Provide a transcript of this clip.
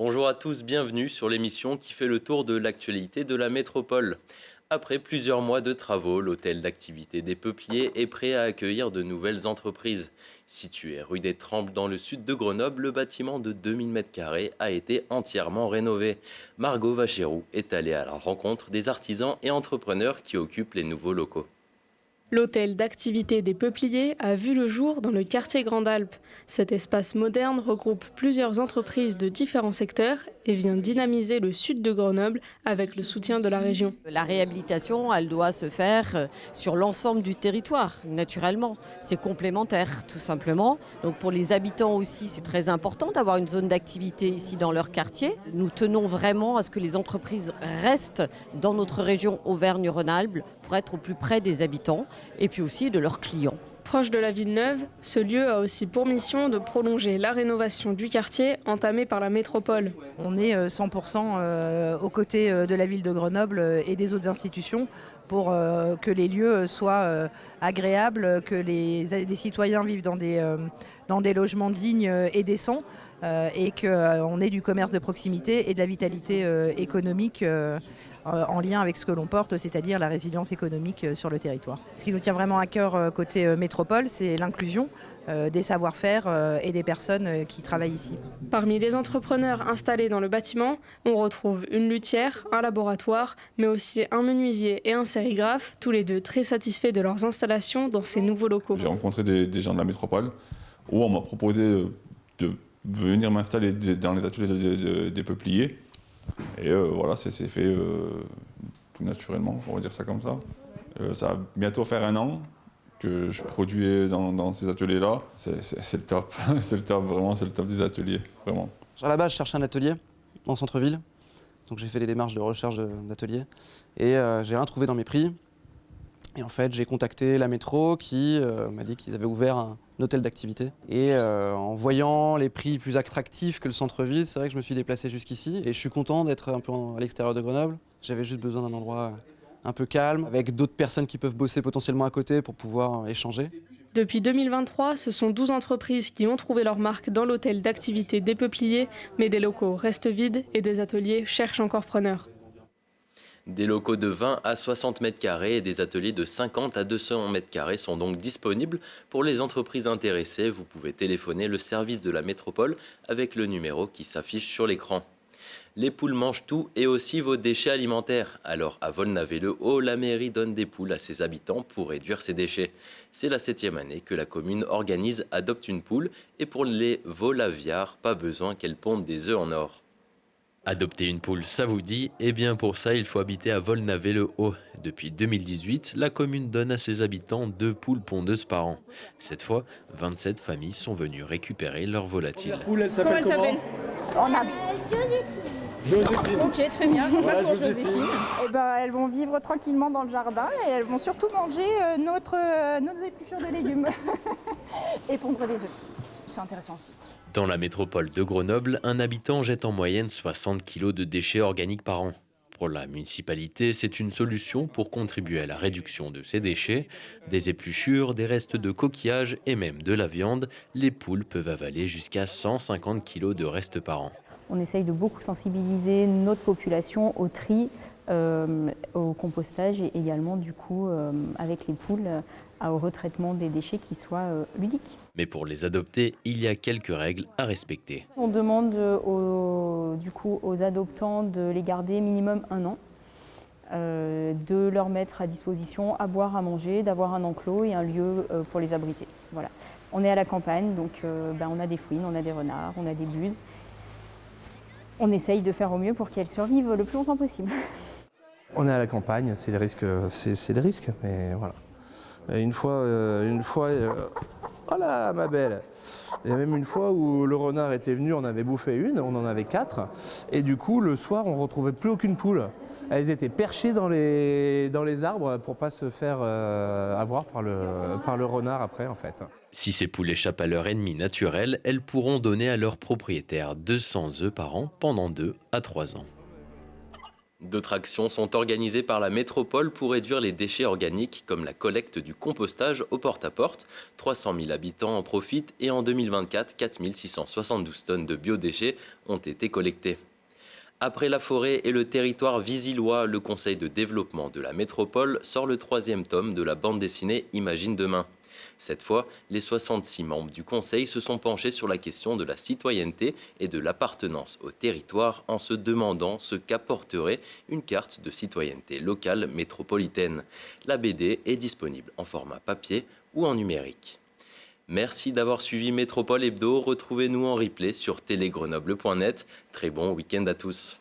Bonjour à tous, bienvenue sur l'émission qui fait le tour de l'actualité de la métropole. Après plusieurs mois de travaux, l'hôtel d'activité des Peupliers est prêt à accueillir de nouvelles entreprises. Situé rue des Trembles dans le sud de Grenoble, le bâtiment de 2000 m² a été entièrement rénové. Margot Vacherou est allée à la rencontre des artisans et entrepreneurs qui occupent les nouveaux locaux. L'hôtel d'activité des Peupliers a vu le jour dans le quartier Grande-Alpes. Cet espace moderne regroupe plusieurs entreprises de différents secteurs et vient dynamiser le sud de Grenoble avec le soutien de la région. La réhabilitation, elle doit se faire sur l'ensemble du territoire, naturellement. C'est complémentaire, tout simplement. Donc pour les habitants aussi, c'est très important d'avoir une zone d'activité ici dans leur quartier. Nous tenons vraiment à ce que les entreprises restent dans notre région Auvergne-Rhône-Alpes pour être au plus près des habitants et puis aussi de leurs clients. Proche de la ville neuve, ce lieu a aussi pour mission de prolonger la rénovation du quartier entamée par la métropole. On est 100% aux côtés de la ville de Grenoble et des autres institutions pour que les lieux soient agréables, que les citoyens vivent dans des logements dignes et décents et qu'on ait du commerce de proximité et de la vitalité économique en lien avec ce que l'on porte, c'est-à-dire la résilience économique sur le territoire. Ce qui nous tient vraiment à cœur côté métropole, c'est l'inclusion des savoir-faire et des personnes qui travaillent ici. Parmi les entrepreneurs installés dans le bâtiment, on retrouve une luthière, un laboratoire, mais aussi un menuisier et un sérigraphe, tous les deux très satisfaits de leurs installations dans ces nouveaux locaux. J'ai rencontré des gens de la métropole où on m'a proposé de venir m'installer dans les ateliers des Peupliers. Et voilà, c'est fait tout naturellement, on va dire ça comme ça. Ça va bientôt faire 1 an que je produis dans ces ateliers-là. C'est le top, c'est le top, vraiment, c'est le top des ateliers, vraiment. À la base, je cherchais un atelier en centre-ville. Donc j'ai fait des démarches de recherche d'atelier. Et j'ai rien trouvé dans mes prix. Et en fait, j'ai contacté la métro qui m'a dit qu'ils avaient ouvert un hôtel d'activité. Et en voyant les prix plus attractifs que le centre-ville, c'est vrai que je me suis déplacé jusqu'ici. Et je suis content d'être un peu à l'extérieur de Grenoble. J'avais juste besoin d'un endroit un peu calme, avec d'autres personnes qui peuvent bosser potentiellement à côté pour pouvoir échanger. Depuis 2023, ce sont 12 entreprises qui ont trouvé leur marque dans l'hôtel d'activité des Peupliers, mais des locaux restent vides et des ateliers cherchent encore preneurs. Des locaux de 20 à 60 m² et des ateliers de 50 à 200 m² sont donc disponibles pour les entreprises intéressées. Vous pouvez téléphoner le service de la métropole avec le numéro qui s'affiche sur l'écran. Les poules mangent tout et aussi vos déchets alimentaires. Alors à Volnavez-le-Haut, la mairie donne des poules à ses habitants pour réduire ses déchets. C'est la 7e année que la commune organise Adopte une poule et pour les volaviards, pas besoin qu'elles pondent des œufs en or. Adopter une poule, ça vous dit? Eh bien pour ça, il faut habiter à Volnavez-le-Haut. Depuis 2018, la commune donne à ses habitants 2 poules pondeuses par an. Cette fois, 27 familles sont venues récupérer leurs volatiles. Poule, elle s'appelle comment? On a Joséphine. Ok, très bien. Voilà, Pour Joséphine. Et ben, elles vont vivre tranquillement dans le jardin et elles vont surtout manger nos épluchures de légumes et pondre des œufs. C'est intéressant aussi. Dans la métropole de Grenoble, un habitant jette en moyenne 60 kg de déchets organiques par an. Pour la municipalité, c'est une solution pour contribuer à la réduction de ces déchets. Des épluchures, des restes de coquillages et même de la viande, les poules peuvent avaler jusqu'à 150 kg de restes par an. On essaye de beaucoup sensibiliser notre population au tri, au compostage et également du coup avec les poules au retraitement des déchets qui soient ludiques. Mais pour les adopter, il y a quelques règles à respecter. On demande aux adoptants de les garder minimum 1 an, de leur mettre à disposition à boire, à manger, d'avoir un enclos et un lieu pour les abriter. Voilà. On est à la campagne, donc on a des fouines, on a des renards, on a des buses. On essaye de faire au mieux pour qu'elles survivent le plus longtemps possible. On est à la campagne, c'est les risques, mais voilà. Une fois, voilà ma belle. Il y a même une fois où le renard était venu, on avait bouffé une, on en avait 4, et du coup le soir on ne retrouvait plus aucune poule. Elles étaient perchées dans les arbres pour ne pas se faire avoir par le renard après en fait. Si ces poules échappent à leur ennemi naturel, elles pourront donner à leurs propriétaires 200 œufs par an pendant 2 à 3 ans. D'autres actions sont organisées par la métropole pour réduire les déchets organiques, comme la collecte du compostage au porte-à-porte. 300 000 habitants en profitent et en 2024, 4 672 tonnes de biodéchets ont été collectées. Après la forêt et le territoire visillois, le Conseil de développement de la métropole sort le 3e tome de la bande dessinée Imagine demain. Cette fois, les 66 membres du Conseil se sont penchés sur la question de la citoyenneté et de l'appartenance au territoire en se demandant ce qu'apporterait une carte de citoyenneté locale métropolitaine. La BD est disponible en format papier ou en numérique. Merci d'avoir suivi Métropole Hebdo. Retrouvez-nous en replay sur télégrenoble.net. Très bon week-end à tous.